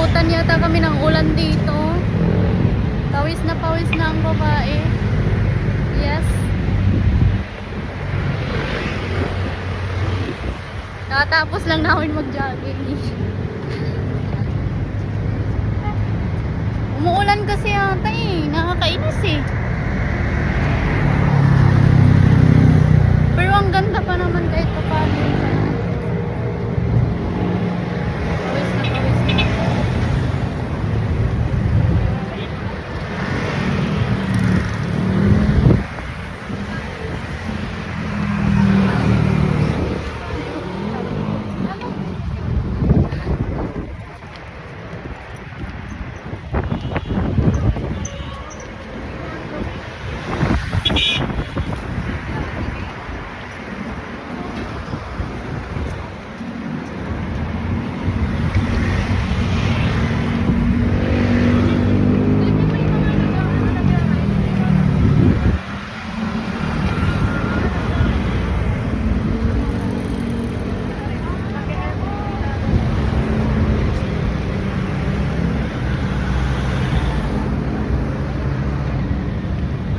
Naabutan yata kami ng ulan dito. Pawis na ang babae. Yes. Nakatapos lang namin mag-jogging. Umuulan kasi yata eh. Nakakainis eh. Pero ang ganda pa naman kahit pa paano. Pawis na.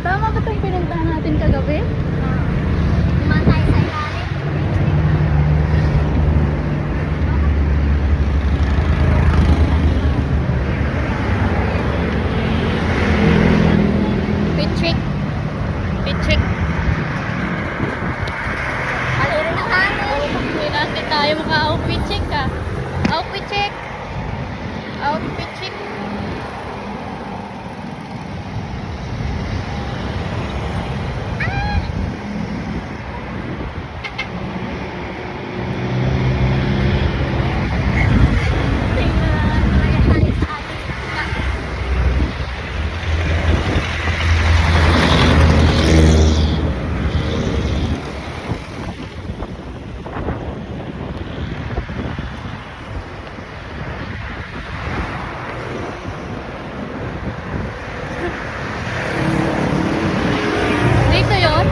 Tama ba itong pinuntahan natin kagabi? Dumaan tayo sa ilalim. Pichik. Pichik. Aliro ng hangin. Hindi natin tayo maka-outfit check ah. Outfit check. Outfit check. Dito yun?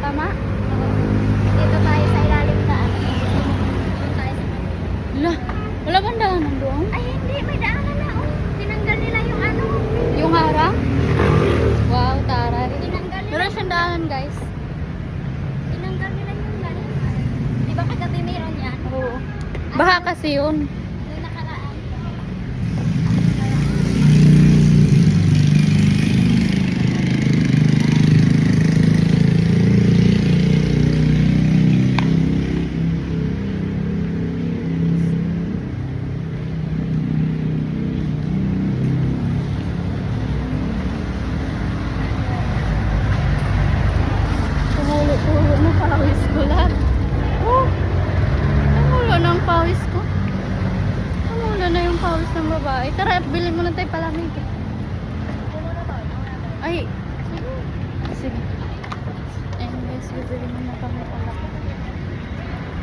Tama? Dito tayo sa ilalim na ano. Doon tayo sa... Wala bang daanan doon? Ay, hindi. May daanan na. Oh. Tinanggal nila yung ano. Yung harang? Wow, taray. Tinanggal nila. Meron siyang daanan guys. Tinanggal nila yung lalim. Di ba kagabi meron yan? Oo. Baha kasi yun. Yung nakaraan. Tumulo-tulo na pawis ko lahat. Oh! Tumulo na ang pawis ko. Tumulo na yung pawis ng babae. Tara, bilhin mo na tayo palamig.